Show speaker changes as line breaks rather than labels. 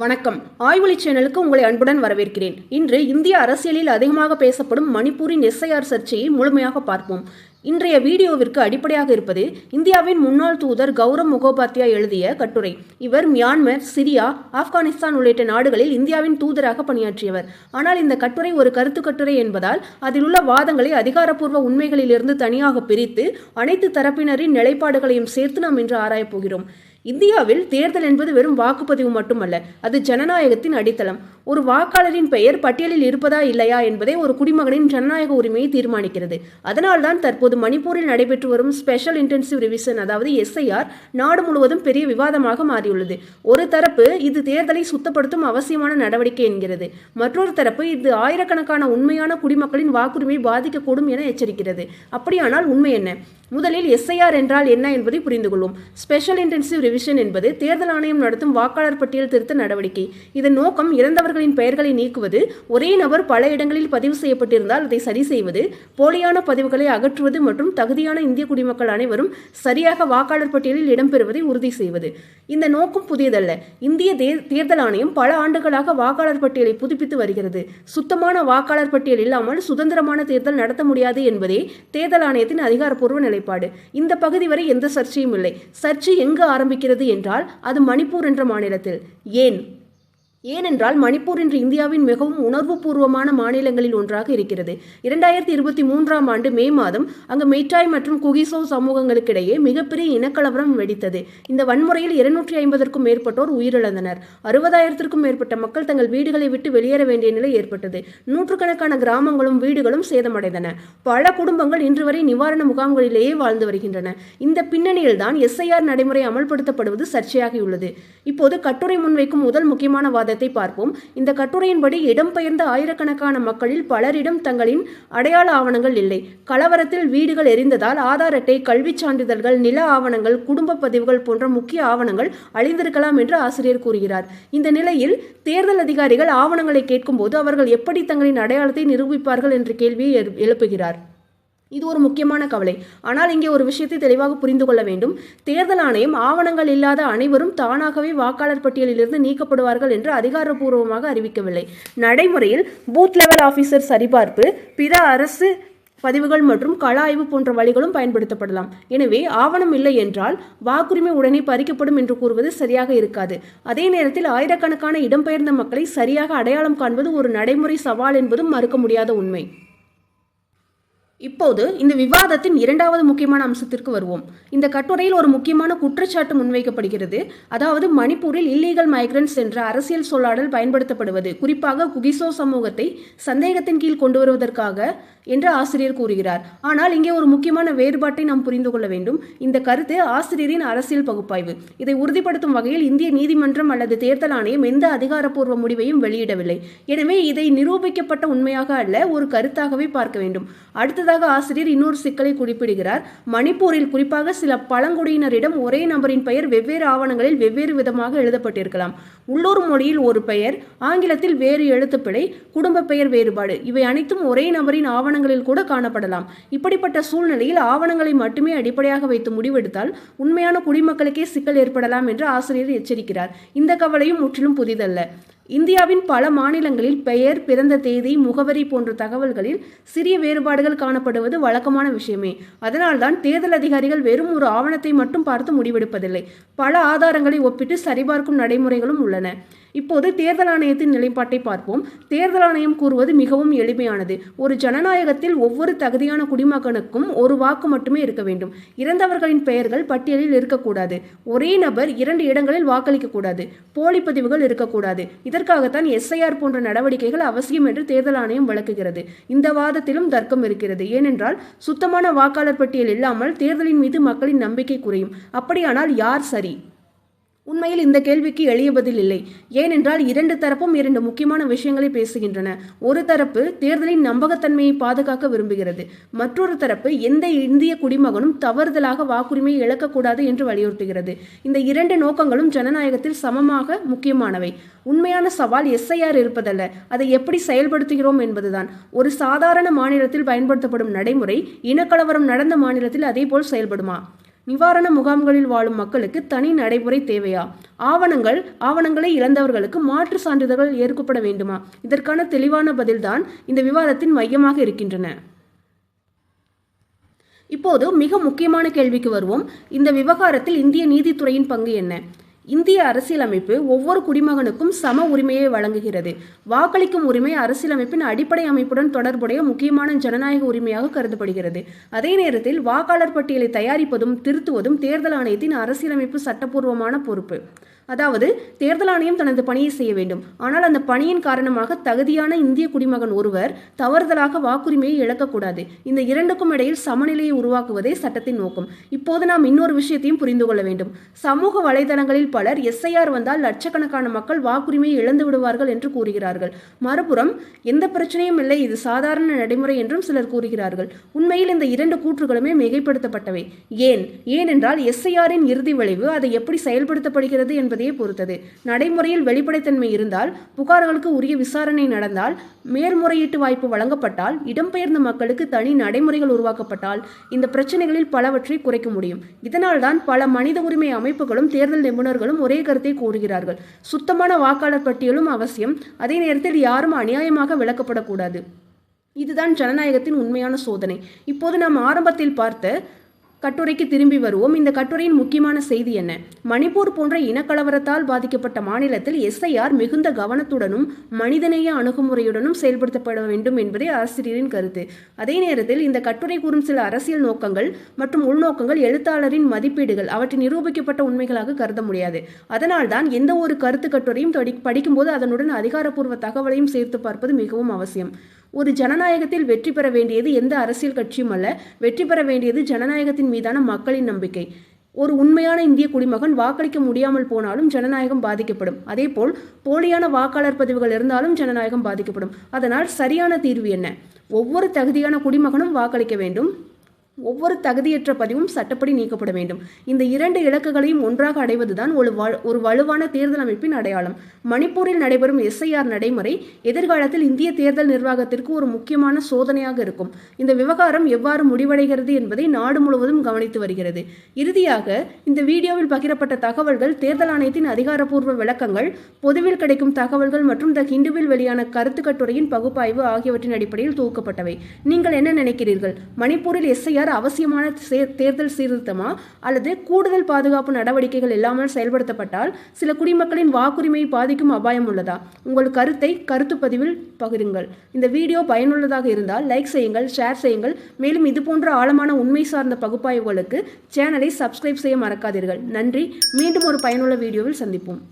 வணக்கம். ஆய்வொலி சேனலுக்கு உங்களை அன்புடன் வரவேற்கிறேன். இன்று இந்திய அரசியலில் அதிகமாக பேசப்படும் மணிப்பூரின் எஸ்ஐஆர் சர்ச்சையை முழுமையாக பார்ப்போம். இன்றைய வீடியோவிற்கு அடிப்படையாக இருப்பது இந்தியாவின் முன்னாள் தூதர் கௌரவ் முகோபாத்யாய் எழுதிய கட்டுரை. இவர் மியான்மர், சிரியா, ஆப்கானிஸ்தான் உள்ளிட்ட நாடுகளில் இந்தியாவின் தூதராக பணியாற்றியவர். ஆனால் இந்த கட்டுரை ஒரு கருத்து கட்டுரை என்பதால் அதில் உள்ள வாதங்களை அதிகாரப்பூர்வ உண்மைகளிலிருந்து தனியாக பிரித்து அனைத்து தரப்பினரின் நிலைப்பாடுகளையும் சேர்த்து நாம் இன்று ஆராயப் போகிறோம். இந்தியாவில் தேர்தல் என்பது வெறும் வாக்குப்பதிவு மட்டுமல்ல, அது ஜனநாயகத்தின் அடித்தளம். ஒரு வாக்காளரின் பெயர் பட்டியலில் இருப்பதா இல்லையா என்பதே ஒரு குடிமகனின் ஜனநாயக உரிமையை தீர்மானிக்கிறது. அதனால்தான் தற்போது மணிப்பூரில் நடைபெற்று வரும் ஸ்பெஷல் இன்டென்சிவ் ரிவிஷன், அதாவது எஸ்ஐஆர், நாடு முழுவதும் பெரிய விவாதமாக மாறியுள்ளது. ஒரு தரப்பு இது தேர்தலை சுத்தப்படுத்தும் அவசியமான நடவடிக்கை என்கிறது. மற்றொரு தரப்பு இது ஆயிரக்கணக்கான உண்மையான குடிமக்களின் வாக்குரிமை பாதிக்கக்கூடும் என எச்சரிக்கிறது. அப்படியானால் உண்மை என்ன? முதலில் எஸ்ஐஆர் என்றால் என்ன என்பதை புரிந்து கொள்வோம். ஸ்பெஷல் இன்டென்சிவ் ரிவிஷன் என்பது தேர்தல் ஆணையம் நடத்தும் வாக்காளர் பட்டியல் திருத்த நடவடிக்கை. இதன் நோக்கம் இறந்தவர்களின் பெயர்களை நீக்குவது, ஒரே நபர் பல இடங்களில் பதிவு செய்யப்பட்டிருந்தால் அதை சரி செய்வது, போலியான பதிவுகளை அகற்றுவது மற்றும் தகுதியான இந்திய குடிமக்கள் அனைவரும் சரியாக வாக்காளர் பட்டியலில் இடம்பெறுவதை உறுதி செய்வது. இந்த நோக்கம் புதியதல்ல. இந்திய தேர்தல் ஆணையம் பல ஆண்டுகளாக வாக்காளர் பட்டியலை புதுப்பித்து வருகிறது. சுத்தமான வாக்காளர் பட்டியல் இல்லாமல் சுதந்திரமான தேர்தல் நடத்த முடியாது என்பதே தேர்தல் ஆணையத்தின் அதிகாரப்பூர்வ நிலைப்பாடு. இந்த பகுதி வரை எந்த சர்ச்சையும் இல்லை. சர்ச்சை எங்கு ஆரம்பிக்கிறது என்றால் அது மணிப்பூர் என்ற மாநிலத்தில். ஏனென்றால் மணிப்பூர் இன்று இந்தியாவின் மிகவும் உணர்வுபூர்வமான மாநிலங்களில் ஒன்றாக இருக்கிறது. 2023ஆம் ஆண்டு மே மாதம் அங்கு மெய்டாய் மற்றும் குகிசோ சமூகங்களுக்கிடையே மிகப்பெரிய இனக்கலவரம் வெடித்தது. இந்த வன்முறையில் 250க்கும் மேற்பட்டோர் உயிரிழந்தனர். 60,000க்கும் மேற்பட்ட மக்கள் தங்கள் வீடுகளை விட்டு வெளியேற வேண்டிய நிலை ஏற்பட்டது. நூற்றுக்கணக்கான கிராமங்களும் வீடுகளும் சேதமடைந்தன. பல குடும்பங்கள் இன்று வரை நிவாரண முகாம்களிலேயே வாழ்ந்து வருகின்றன. இந்த பின்னணியில்தான் எஸ்ஐஆர் நடைமுறை அமல்படுத்தப்படுவது சர்ச்சையாகியுள்ளது. இப்போது கட்டுரை முன்வைக்கும் முதல் முக்கியமான வாதத்தை பார்ப்போம். இந்த கட்டுரையின்படி இடம்பெயர்ந்த ஆயிரக்கணக்கான மக்களில் பலரிடம் தங்களின் அடையாள ஆவணங்கள் இல்லை. கலவரத்தில் வீடுகள் எரிந்ததால் ஆதார் அட்டை, கல்விச் சான்றிதழ்கள், நில ஆவணங்கள், குடும்ப பதிவுகள் போன்ற முக்கிய ஆவணங்கள் அழிந்திருக்கலாம் என்று ஆசிரியர் கூறுகிறார். இந்த நிலையில் தேர்தல் அதிகாரிகள் ஆவணங்களை கேட்கும்போது அவர்கள் எப்படி தங்களின் அடையாளத்தை நிரூபிப்பார்கள் என்ற கேள்வியை எழுப்புகிறார். இது ஒரு முக்கியமான கவலை. ஆனால் இங்கே ஒரு விஷயத்தை தெளிவாக புரிந்து கொள்ள வேண்டும். தேர்தல் ஆணையம் ஆவணங்கள் இல்லாத அனைவரும் தானாகவே வாக்காளர் பட்டியலிலிருந்து நீக்கப்படுவார்கள் என்று அதிகாரப்பூர்வமாக அறிவிக்கவில்லை. நடைமுறையில் பூத் லெவல் ஆபீசர் சரிபார்ப்பு, பிற அரசு பதிவுகள் மற்றும் கள ஆய்வு போன்ற வழிகளும் பயன்படுத்தப்படலாம். எனவே ஆவணம் இல்லை என்றால் வாக்குரிமை உடனே பறிக்கப்படும் என்று கூறுவது சரியாக இருக்காது. அதே நேரத்தில் ஆயிரக்கணக்கான இடம்பெயர்ந்த மக்களை சரியாக அடையாளம் காண்பது ஒரு நடைமுறை சவால் என்பதும் மறுக்க முடியாத உண்மை. இப்போது இந்த விவாதத்தின் இரண்டாவது முக்கியமான அம்சத்திற்கு வருவோம். இந்த கட்டுரையில் ஒரு முக்கியமான குற்றச்சாட்டு முன்வைக்கப்படுகிறது. அதாவது மணிப்பூரில் இல்லீகல் மைக்ரன்ட்ஸ் என்ற அரசியல் சொல்லாடல் பயன்படுத்தப்படுவது, குறிப்பாக குகிசோ சமூகத்தை சந்தேகத்தின் கீழ் கொண்டு வருவதற்காக என்று ஆசிரியர் கூறுகிறார். ஆனால் இங்கே ஒரு முக்கியமான வேறுபாட்டை நாம் புரிந்து கொள்ள வேண்டும். இந்த கருத்து ஆசிரியரின் அரசியல் பகுப்பாய்வு. இதை உறுதிப்படுத்தும் வகையில் இந்திய நீதிமன்றம் அல்லது தேர்தல் ஆணையம் எந்த அதிகாரப்பூர்வ முடிவையும் வெளியிடவில்லை. எனவே இதை நிரூபிக்கப்பட்ட உண்மையாக அல்ல, ஒரு கருத்தாகவே பார்க்க வேண்டும். அடுத்ததாக ஆசிரியர் இன்னொரு சிக்கலை குறிப்பிடுகிறார். மணிப்பூரில் குறிப்பாக சில பழங்குடியினரிடம் ஒரே நபரின் பெயர் வெவ்வேறு ஆவணங்களில் வெவ்வேறு விதமாக எழுதப்பட்டிருக்கலாம். உள்ளூர் மொழியில் ஒரு பெயர், ஆங்கிலத்தில் வேறு எழுத்துப்பிழை, குடும்ப பெயர் வேறுபாடு, இவை அனைத்தும் ஒரே நபரின் ஆவணங்களில் கூட காணப்படலாம். இப்படிப்பட்ட சூழ்நிலையில் ஆவணங்களை மட்டுமே அடிப்படையாக வைத்து முடிவெடுத்தால் உண்மையான குடிமக்களுக்கே சிக்கல் ஏற்படலாம் என்று ஆசிரியர் எச்சரிக்கிறார். இந்த கவலையும் முற்றிலும் புதிதல்ல. இந்தியாவின் பல மாநிலங்களில் பெயர், பிறந்த தேதி, முகவரி போன்ற தகவல்களில் சிறிய வேறுபாடுகள் காணப்படுவது வழக்கமான விஷயமே. அதனால்தான் தேர்தல் அதிகாரிகள் வெறும் ஒரு ஆவணத்தை மட்டும் பார்த்து முடிவெடுப்பதில்லை. பல ஆதாரங்களை ஒப்பிட்டு சரிபார்க்கும் நடைமுறைகளும் உள்ளன. இப்போது தேர்தல் ஆணையத்தின் நிலைப்பாட்டை பார்ப்போம். தேர்தல் ஆணையம் கூறுவது மிகவும் எளிமையானது. ஒரு ஜனநாயகத்தில் ஒவ்வொரு தகுதியான குடிமகனுக்கும் ஒரு வாக்கு மட்டுமே இருக்க வேண்டும். இறந்தவர்களின் பெயர்கள் பட்டியலில் இருக்கக்கூடாது. ஒரே நபர் 2 இடங்களில் வாக்களிக்கக்கூடாது. போலி பதிவுகள் இருக்கக்கூடாது. இதற்காகத்தான் எஸ்ஐஆர் போன்ற நடவடிக்கைகள் அவசியம் என்று தேர்தல் ஆணையம் விளக்குகிறது. இந்த வாதத்திலும் தர்க்கம் இருக்கிறது. ஏனென்றால் சுத்தமான வாக்காளர் பட்டியல் இல்லாமல் தேர்தலின் மீது மக்களின் நம்பிக்கை குறையும். அப்படியானால் யார் சரி? உண்மையில் இந்த கேள்விக்கு எளிய பதில் இல்லை. ஏனென்றால் இரண்டு தரப்பும் 2 முக்கியமான விஷயங்களை பேசுகின்றன. ஒரு தரப்பு தேர்தலின் நம்பகத்தன்மையை பாதுகாக்க விரும்புகிறது. மற்றொரு தரப்பு எந்த இந்திய குடிமகனும் தவறுதலாக வாக்குரிமையை இழக்கக்கூடாது என்று வலியுறுத்துகிறது. இந்த 2 நோக்கங்களும் ஜனநாயகத்தில் சமமாக முக்கியமானவை. உண்மையான சவால் எஸ்ஐஆர் இருப்பதல்ல, அதை எப்படி செயல்படுத்துகிறோம் என்பதுதான். ஒரு சாதாரண மாநிலத்தில் பயன்படுத்தப்படும் நடைமுறை இனக்கலவரம் நடந்த மாநிலத்தில் அதே போல் செயல்படுமா? நிவாரண முகாம்களில் வாழும் மக்களுக்கு தனி நடைமுறை தேவையா? ஆவணங்களை இழந்தவர்களுக்கு மாற்று சான்றிதழ்கள் ஏற்கப்பட வேண்டுமா? இதற்கான தெளிவான பதில்தான் இந்த விவாதத்தின் மையமாக இருக்கின்றன. இப்போது மிக முக்கியமான கேள்விக்கு வருவோம். இந்த விவகாரத்தில் இந்திய நீதித்துறையின் பங்கு என்ன? இந்திய அரசியலமைப்பு ஒவ்வொரு குடிமகனுக்கும் சம உரிமையை வழங்குகிறது. வாக்களிக்கும் உரிமை அரசியலமைப்பின் அடிப்படை அமைப்புடன் தொடர்புடைய முக்கியமான ஜனநாயக உரிமையாக கருதப்படுகிறது. அதே நேரத்தில் வாக்காளர் பட்டியலை தயாரிப்பதும் திருத்துவதும் தேர்தல் ஆணையத்தின் அரசியலமைப்பு சட்டப்பூர்வமான பொறுப்பு. அதாவது தேர்தல் ஆணையம் தனது பணியை செய்ய வேண்டும். ஆனால் அந்த பணியின் காரணமாக தகுதியான இந்திய குடிமகன் ஒருவர் தவறுதலாக வாக்குரிமையை இழக்கக்கூடாது. இந்த இரண்டுக்கும் இடையில் சமநிலையை உருவாக்குவதே சட்டத்தின் நோக்கம். இப்போது நாம் இன்னொரு விஷயத்தையும் புரிந்து கொள்ள வேண்டும். சமூக வலைதளங்களில் பலர் எஸ்ஐஆர் வந்தால் லட்சக்கணக்கான மக்கள் வாக்குரிமையை இழந்து விடுவார்கள் என்று கூறுகிறார்கள். மறுபுறம் எந்த பிரச்சனையும் இல்லை, இது சாதாரண நடைமுறை என்றும் சிலர் கூறுகிறார்கள். உண்மையில் இந்த இரண்டு கூற்றுகளுமே மிகைப்படுத்தப்பட்டவை. ஏனென்றால் எஸ்ஐஆரின் இறுதி விளைவு அதை எப்படி செயல்படுத்தப்படுகிறது என்பதை பொறுத்தது. நடைமுறையில் வெளிப்படைத்தன்மை இருந்தால், புகார்களுக்கு உரிய விசாரணை நடந்தால், மேல்முறையீட்டு வாய்ப்பு வழங்கப்பட்டால், இடம்பெயர்ந்த மக்களுக்கு தனி நடைமுறைகள் உருவாக்கப்பட்டால் இந்த பிரச்சனைகளில் பலவற்றை குறைக்க முடியும். இதனால்தான் பல மனித உரிமை அமைப்புகளும் தேர்தல் நிபுணர்களும் ஒரே கருத்தை கூறுகிறார்கள். சுத்தமான வாக்காளர் பட்டியலும் அவசியம். அதே நேரத்தில் யாரும் அநியாயமாக விலக்கப்படக்கூடாது. இதுதான் ஜனநாயகத்தின் உண்மையான சோதனை. இப்போது நாம் ஆரம்பத்தில் பார்த்த கட்டுரைக்கு திரும்பி வருவோம். இந்த கட்டுரையின் முக்கியமான செய்தி என்ன? மணிப்பூர் போன்ற இனக்கலவரத்தால் பாதிக்கப்பட்ட மாநிலத்தில் எஸ்ஐஆர் மிகுந்த கவனத்துடனும் மனிதநேய அணுகுமுறையுடனும் செயல்படுத்தப்பட வேண்டும் என்பதே ஆசிரியரின் கருத்து. அதே நேரத்தில் இந்த கட்டுரை கூறும் சில அரசியல் நோக்கங்கள் மற்றும் உள்நோக்கங்கள் எழுத்தாளரின் மதிப்பீடுகள் அவற்றின் நிரூபிக்கப்பட்ட உண்மைகளாக கருத முடியாது. அதனால்தான் எந்த ஒரு கருத்து கட்டுரையும் படிக்கும்போது அதனுடன் அதிகாரப்பூர்வ தகவலையும் சேர்த்து பார்ப்பது மிகவும் அவசியம். ஒரு ஜனநாயகத்தில் வெற்றி பெற வேண்டியது எந்த அரசியல் கட்சியும் அல்ல, வெற்றி பெற வேண்டியது ஜனநாயகத்தின் மீதான மக்களின் நம்பிக்கை. ஒரு உண்மையான இந்திய குடிமகன் வாக்களிக்க முடியாமல் போனாலும் ஜனநாயகம் பாதிக்கப்படும். அதேபோல் போலியான வாக்காளர் பதிவுகள் இருந்தாலும் ஜனநாயகம் பாதிக்கப்படும். அதனால் சரியான தீர்வு என்ன? ஒவ்வொரு தகுதியான குடிமகனும் வாக்களிக்க வேண்டும். ஒவ்வொரு தகுதியற்ற பதிவும் சட்டப்படி நீக்கப்பட வேண்டும். இந்த இரண்டு இலக்குகளையும் ஒன்றாக அடைவதுதான் ஒரு வலுவான தேர்தல் அமைப்பின் அடையாளம். மணிப்பூரில் நடைபெறும் எஸ்ஐஆர் நடைமுறை எதிர்காலத்தில் இந்திய தேர்தல் நிர்வாகத்திற்கு ஒரு முக்கியமான சோதனையாக இருக்கும். இந்த விவகாரம் எவ்வாறு முடிவடைகிறது என்பதை நாடு முழுவதும் கவனித்து வருகிறது. இறுதியாக இந்த வீடியோவில் பகிரப்பட்ட தகவல்கள் தேர்தல் ஆணையத்தின் அதிகாரப்பூர்வ விளக்கங்கள், பொதுவில் கிடைக்கும் தகவல்கள் மற்றும் த ஹிண்டுவில் வெளியான கருத்து கட்டுரையின் பகுப்பாய்வு ஆகியவற்றின் அடிப்படையில் தொகுக்கப்பட்டவை. நீங்கள் என்ன நினைக்கிறீர்கள்? மணிப்பூரில் எஸ்ஐஆர் அவசியமான தேர்தல் சீர்திருத்தமா அல்லது கூடுதல் பாதுகாப்பு நடவடிக்கைகள் இல்லாமல் செயல்படுத்தப்பட்டால் சில குடிமக்களின் வாக்குரிமையை பாதிக்கும் அபாயம் உள்ளதா? உங்கள் கருத்து பதிவில் பகிருங்கள். இந்த வீடியோ பயனுள்ளதாக இருந்தால் லைக் செய்யுங்கள், ஷேர் செய்யுங்கள். மேலும் இதுபோன்ற ஆழமான உண்மை சார்ந்த பகுப்பாய்வுகளுக்கு சேனலை சப்ஸ்கிரைப் செய்ய மறக்காதீர்கள். நன்றி. மீண்டும் ஒரு பயனுள்ள வீடியோவில் சந்திப்போம்.